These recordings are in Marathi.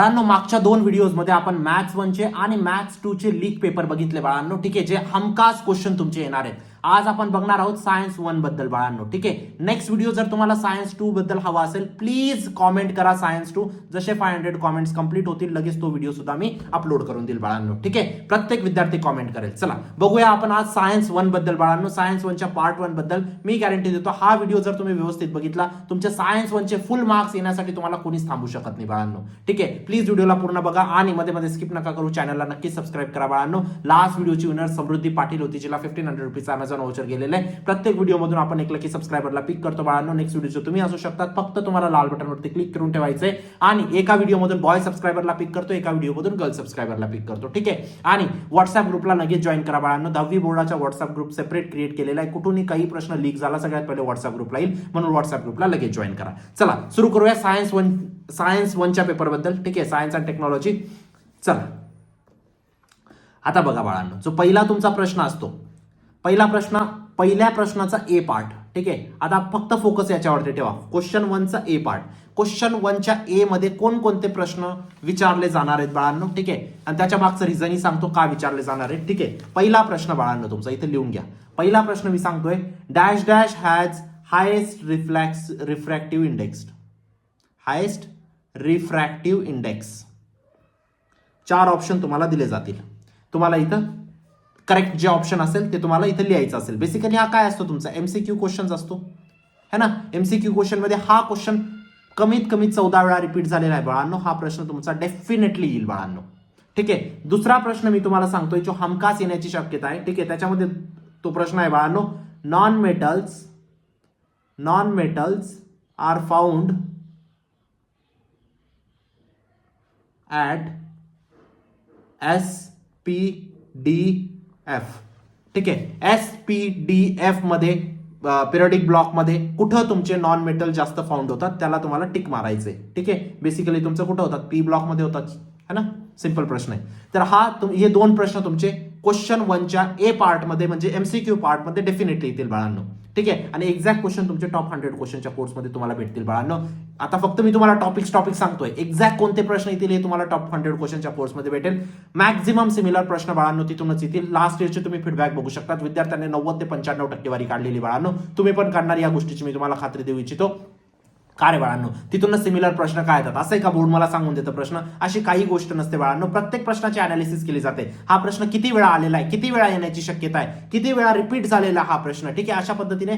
बाळांनो, मागच्या 2 व्हिडिओजमध्ये आपण मॅथ्स 1 चे आणि मॅथ्स 2 चे लीक पेपर बघितले बाळांनो. ठीक आहे, जे हमखास क्वेश्चन तुमचे येणार आहेत. आज आपण बघणार आहोत सायन्स 1 बद्दल बाळांनो. ठीक आहे, नेक्स्ट व्हिडिओ जर तुम्हाला सायन्स 2 बद्दल हवा असेल, प्लीज कॉमेंट करा सायन्स 2. जसे 500 कॉमेंट्स कंप्लीट होतील लगेच तो व्हिडिओ सुद्धा मी अपलोड करून देईल बाळांनो. ठीक आहे, प्रत्येक विद्यार्थी कॉमेंट करेल. चला बघूया आपण आज सायन्स 1 बद्दल बाळांनो. सायन्स 1 च्या पार्ट 1 बद्दल मी गॅरंटी देतो, हा व्हिडिओ जर तुम्ही व्यवस्थित बघितला, तुमच्या सायन्स 1 चे फुल मार्क्स येण्यासाठी तुम्हाला कोणीच थांबू शकत नाही बाळांनो. ठीक आहे, प्लीज व्हिडिओला पूर्ण बघा आणि मध्ये मध्ये स्किप नका करू. चॅनलला नक्की सबस्क्राईब करा बाळांनो. लास्ट व्हिडिओची विनर समृद्धी पाटील होती, जिला 1500 रुपीचा अमेझॉन व्हाउचर गेलेलं आहे. प्रत्येक व्हिडिओ मधून आपण एक लकी सबस्क्रायबरला पिक करतो बाळांनो. नेक्स्ट व्हिडिओचे तुम्ही असू शकतात, फक्त तुम्हाला लाल बटनवरती क्लिक करून ठेवायचंय आणि एका व्हिडिओ मधून बॉय सबस्क्रायबरला पिक करतो, एका व्हिडिओ मधून गर्ल सबस्क्रायबरला पिक करतो. ठीक आहे, आणि व्हॉट्सअप ग्रुपला लगेच जॉईन करा बाळांनो. 10वी बोर्डाचा व्हॉट्सअप ग्रुप सेपरेट क्रिएट केलेला आहे. कुठूनही काही प्रश्न लीक झाला, सगळ्यात पहिले व्हॉट्सअप ग्रुपला येईल, म्हणून व्हॉट्सअप ग्रुपला लगेच जॉईन करा. चला सुरू करूया सायन्स 1 च्या पेपर बद्दल. ठीक आहे, सायन्स अँड टेक्नॉलॉजी. चला आता बघा बाळांनो, जो पहिला तुमचा प्रश्न असतो, पहिल्या प्रश्नाचा ए पार्ट. ठीक आहे, आता फक्त फोकस याच्यावरती ठेवा. क्वेश्चन 1 चा ए पार्ट. क्वेश्चन 1 च्या ए मध्ये कोणकोणते प्रश्न विचारले जाणार आहेत बाळांनो. ठीक आहे, आणि त्याच्या मागचं रिझनही सांगतो का विचारले जाणार आहेत. ठीक आहे, पहिला प्रश्न बाळांनो तुमचा इथे लिहून घ्या. पहिला प्रश्न मी सांगतोय, dash dash has highest refractive index. Highest refractive index. 4 option तुम्हाला दिले जातील. तुम्हाला इथं करेक्ट जे ऑप्शन असेल ते तुम्हाला इथे लिहायचं असेल. बेसिकली हा काय असतो, तुमचा एमसीक्यू क्वेश्चन असतो है ना. एमसीक्यू क्वेश्चन मध्ये हा क्वेश्चन कमीत कमी 14 वेळा रिपीट झालेला आहे बाळांनो. हा प्रश्न तुमचा डेफिनेटली येईल बाळांनो. ठीक आहे, दुसरा प्रश्न मी तुम्हाला सांगतोय जो हमखास येण्याची शक्यता आहे. ठीक आहे, त्याच्यामध्ये तो प्रश्न आहे बाळांनो, non metals are found at SPDF. ठीक आहे, SPDF मध्ये पिरियडिक ब्लॉक मध्ये कुठं तुमचे नॉन मेटल जास्त फाउंड होतात त्याला तुम्हाला टिक मारायचे. ठीक आहे, बेसिकली तुमचं कुठं होतात, पी ब्लॉक मध्ये होतात है ना. सिंपल प्रश्न आहे. तर हे 2 प्रश्न तुमचे क्वेश्चन 1 च्या ए पार्ट मध्ये म्हणजे एमसीक्यू पार्ट मध्ये डेफिनेटली येतील बाळांनो. ठीक आहे, आणि एक्झॅक्ट क्वेश्चन तुमचे टॉप 100 क्वेश्चनच्या कोर्समध्ये तुम्हाला भेटतील बाळांनो. आता फक्त मी तुम्हाला टॉपिक सांगतोय, एक्झॅक्ट कोणते प्रश्न येतील हे तुम्हाला टॉप 100 क्वेश्चनच्या कोर्समध्ये भेटेल. मॅक्झिमम सिमिलर प्रश्न बाळांनो तिथूनच येतील. लास्ट इयरचे तुम्ही फीडबॅक बघू शकतात, विद्यार्थ्यांनी 90 ते 95 टक्केवारी काढलेली बाळांनो. तुम्ही पण काढणार या गोष्टीची मी तुम्हाला खात्री देऊ इच्छितो. का रे बाळांनो, तिथूनच सिमिलर प्रश्न काय येतात असं का बोर्ड मला सांगून देतं प्रश्न? अशी काही गोष्ट नसते बाळांनो. प्रत्येक प्रश्नाची अनालिसिस केली जाते. हा प्रश्न किती वेळा आलेला आहे, किती वेळा येण्याची शक्यता आहे, किती वेळा रिपीट झालेला हा प्रश्न. ठीक आहे, अशा पद्धतीने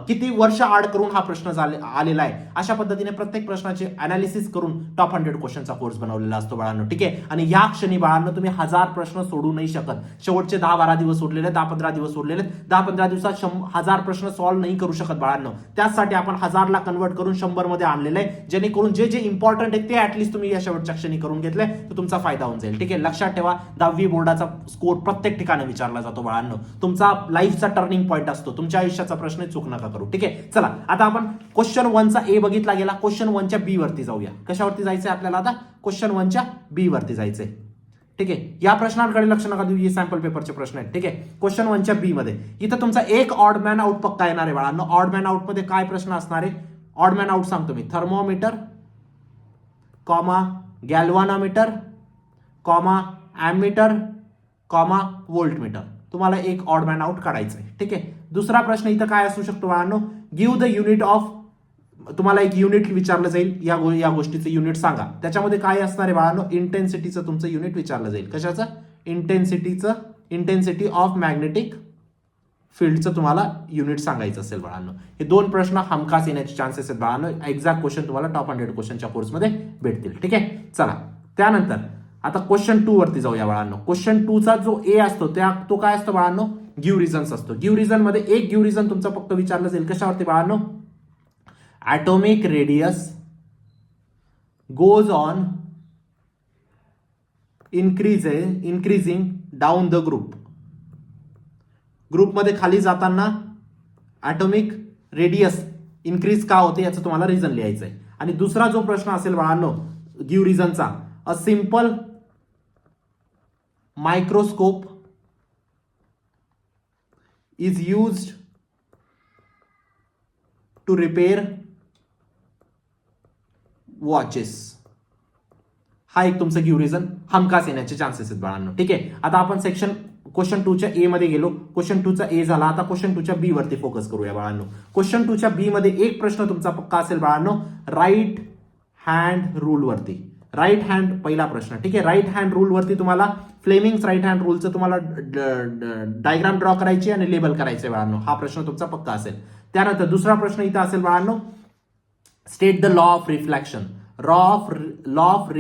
किती वर्ष आड करून हा प्रश्न आलेला आहे, अशा पद्धतीने प्रत्येक प्रश्नाचे अनालिसिस करून टॉप 100 क्वेश्चनचा कोर्स बनवलेला असतो बाळांनो. ठीक आहे, आणि या क्षणी बाळांनो तुम्ही 1000 प्रश्न सोडू नाही शकत. शेवटचे 10-12 दिवस उरलेले, 10-15 दिवस उरलेले, 10-15 दिवसात 1000 प्रश्न सॉल्व्ह नाही करू शकत बाळांनो. त्यासाठी आपण 1000 ला कन्वर्ट करून 100 मध्ये आणलेलं आहे, जेणेकरून जे इम्पॉर्टंट आहे ते ऍटलीस्ट तुम्ही या शेवटच्या क्षणी करून घेतले तर तुमचा फायदा होऊन जाईल. ठीक आहे, लक्षात ठेवा, 10वी बोर्डाचा स्कोर प्रत्येक ठिकाणी विचारला जातो बाळांनो. तुमचा लाईफचा टर्निंग पॉईंट असतो, तुमच्या आयुष्याचा प्रश्न चूक नका करू. ठीक आहे, चला आता आपण क्वेश्चन 1 चा ए बघितला गेला. क्वेश्चन 1 च्या बी वरती जाऊया. कशावरती जायचंय आपल्याला आता? क्वेश्चन 1 च्या बी वरती जायचंय. ठीक आहे, या प्रश्नांकडे लक्ष नका देऊ, हे सॅम्पल पेपरचे प्रश्न आहेत. ठीक आहे, क्वेश्चन 1 च्या बी मध्ये इथं तुमचा एक ऑड मॅन आउट पक्का येणार आहे बाळांनो. ऑड मॅन आउट मध्ये काय प्रश्न असणार आहे? ऑड मॅन आउट सांगतो मी, thermometer comma galvanometer comma ammeter comma voltmeter. तुम्हाला एक ऑड मॅन आउट काढायचं आहे. ठीक आहे, दुसरा प्रश्न इथं काय असू शकतो बाळांनो? Give the unit of. तुम्हाला एक युनिट विचारलं जाईल, या गोष्टीचं युनिट सांगा. त्याच्यामध्ये काय असणार आहे बाळांनो? इंटेन्सिटीचं तुमचं युनिट विचारलं जाईल. कशाचं? इंटेन्सिटी ऑफ मॅग्नेटिक फील्डचं तुम्हाला युनिट सांगायचं असेल बाळांनो. हे 2 प्रश्न हमखास येण्याचे चान्सेस आहेत बाळांनो. एक्झॅक्ट क्वेश्चन तुम्हाला टॉप 100 क्वेश्चनच्या कोर्समध्ये भेटतील. ठीक आहे, चला त्यानंतर आता क्वेश्चन 2 वरती जाऊया बाळांनो. क्वेश्चन 2 चा जो ए असतो तो काय असतो बाळांनो? गिव्ह रिझन्स असतो. गिव्ह रिझन मध्ये एक गिव्ह रिझन तुमचं फक्त विचारलं जाईल. कशावरती बाळांनो? Atomic radius goes on increasing down the ग्रुपमध्ये खाली जाताना ॲटॉमिक रेडियस इन्क्रीज का होते याचं तुम्हाला रिझन लिहायचं आहे. आणि दुसरा जो प्रश्न असेल बाळांनो गिव्ह रिझनचा, a simple microscope is used to repair watches. हा एक तुमचं गिव्ह रिझन हमखास येण्याचे चान्सेस आहेत बाळांनो. ठीक आहे, आता आपण क्वेश्चन 2 च्या ए मध्ये गेलो. क्वेश्चन 2 चा ए झाला. आता क्वेश्चन 2 च्या बी वरती फोकस करूया बाळांनो. क्वेश्चन 2 च्या बी मध्ये एक प्रश्न तुमचा पक्का असेल बाळांनो, राईट हँड रूल वरती. राईट हँड पहिला प्रश्न. ठीक आहे, राईट हँड रूल वरती तुम्हाला फ्लेमिंग्स राईट हँड रूलचं तुम्हाला डायग्राम ड्रॉ करायची आणि लेबल करायचे बाळांनो. हा प्रश्न तुमचा पक्का असेल. त्यानंतर दुसरा प्रश्न इथं असेल बाळांनो, state the law of reflection. Law of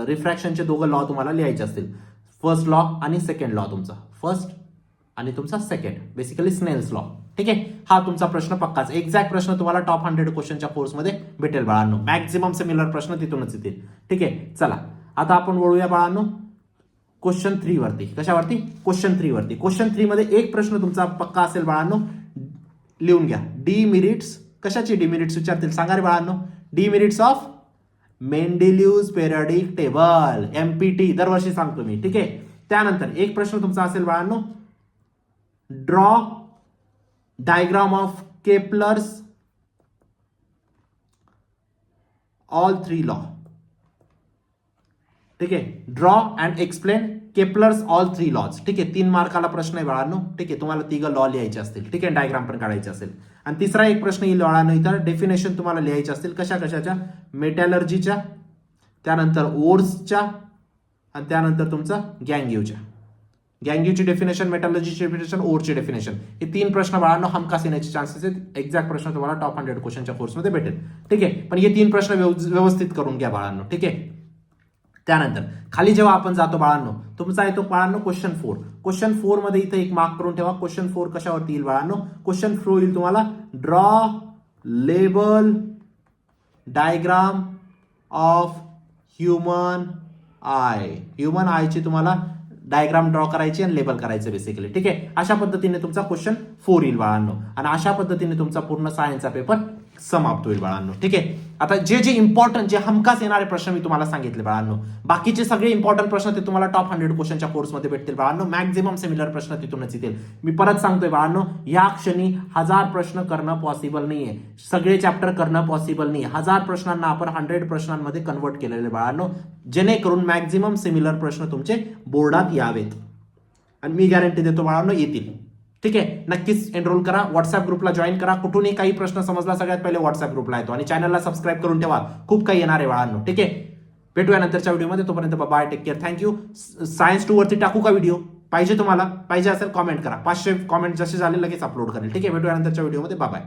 रिफ्रॅक्शनचे दोघं लॉ तुम्हाला लिहायचे असतील. फर्स्ट लॉ आणि सेकंड लॉ तुमचा. फर्स्ट आणि तुमचा सेकंड, बेसिकली स्नेल्स लॉ. ठीक आहे, हा तुमचा प्रश्न पक्काच. एक्झॅक्ट प्रश्न तुम्हाला टॉप 100 क्वेश्चनच्या कोर्समध्ये भेटेल बाळांनो. मॅक्झिमम सिमिलर प्रश्न तिथूनच येतील. ठीक आहे, चला आता आपण वळूया बाळांनो क्वेश्चन 3 वरती. कशावरती? क्वेश्चन 3 वरती. क्वेश्चन 3 मध्ये एक प्रश्न तुमचा पक्का असेल बाळांनो, लिहून घ्या. डिमेरिट्स. कशाची डिमेरिट्स विचारतील सांगा रे बाळांनो. Demerits of Mendeleev's periodic table, MPT, दरवर्षी सांगतो मी. ठीक आहे, त्यानंतर एक प्रश्न तुमचा असेल बाळांनो, draw diagram of Kepler's all 3 law. ठीक आहे, draw and explain Kepler's all 3 laws. ठीक आहे, 3 मार्काला प्रश्न आहे बाळांनो. ठीक आहे, तुम्हाला 3 लॉ लिहायचे असतील. ठीक आहे, डायग्राम पण काढायचे असेल. आणि तिसरा एक प्रश्न येईल बाळांनो, इथं डेफिनेशन तुम्हाला लिहायचे असतील. कशाच्या? मेटॅलर्जीच्या, त्यानंतर ओर्सच्या, आणि त्यानंतर तुमचा गँग्यूच्या. गँग्यूची डेफिनेशन, मेटॅलर्जीची डेफिनेशन, ओरची डेफिनेशन. हे 3 प्रश्न बाळांनो हमखास येण्याचे चान्सेस आहेत. एक्झॅक्ट प्रश्न तुम्हाला टॉप 100 क्वेश्चनच्या कोर्समध्ये भेटेल. ठीक आहे, पण हे 3 प्रश्न व्यवस्थित करून घ्या बाळांनो. ठीक आहे, त्यानंतर खाली जेव्हा आपण जातो बाळांनो, तुमचा येतो बाळांनो क्वेश्चन 4. क्वेश्चन 4 मध्ये इथे एक मार्क करून ठेवा. क्वेश्चन 4 कशावरती येईल बाळांनो? क्वेश्चन 4 येईल तुम्हाला draw label diagram of human I. Human आयची तुम्हाला डायग्राम ड्रॉ करायची आणि लेबल करायचं बेसिकली. ठीक आहे, अशा पद्धतीने तुमचा क्वेश्चन 4 येईल बाळांनो. आणि अशा पद्धतीने तुमचा पूर्ण सायन्सचा पेपर समाप्त होईल बाळांनो. ठीक आहे, आता जे इम्पॉर्टंट, जे हमखास येणारे प्रश्न मी तुम्हाला सांगितले बाळांनो, बाकीचे सगळे इम्पॉर्टंट प्रश्न ते तुम्हाला टॉप 100 क्वेश्चनच्या कोर्समध्ये भेटतील बाळांनो. मॅक्झिमम सिमिलर प्रश्न तिथूनच येतील. मी परत सांगतोय बाळांनो, या क्षणी 1000 प्रश्न करणं पॉसिबल नाहीये. सगळे चॅप्टर करणं पॉसिबल नाही. 1000 प्रश्नांना आपण 100 प्रश्नांमध्ये कन्वर्ट केलेले बाळांनो, जेणेकरून मॅक्झिमम सिमिलर प्रश्न तुमचे बोर्डात यावेत. आणि मी गॅरंटी देतो बाळांनो येतील. ठीक आहे, नक्कीच एनरोल करा. व्हॉट्सअप ग्रुपला जॉईन करा. कुठूनही काही प्रश्न समजला सगळ्यात पहिले व्हॉट्सअप ग्रुपला येतो. आणि चॅनलला सबस्क्राईब करून ठेवा, खूप काही येणार आहे बाळांनो. ठीक आहे, भेटूया नंतरच्या व्हिडिओमध्ये. तोपर्यंत bye, take care, thank you. Science 2 वरती टाकू का व्हिडिओ? पाहिजे तुम्हाला? पाहिजे असेल कॉमेंट करा. 500 कॉमेंट जसे झाले लगेच अपलोड करेल. ठीक आहे, भेटूया नंतरच्या व्हिडिओमध्ये. बाय.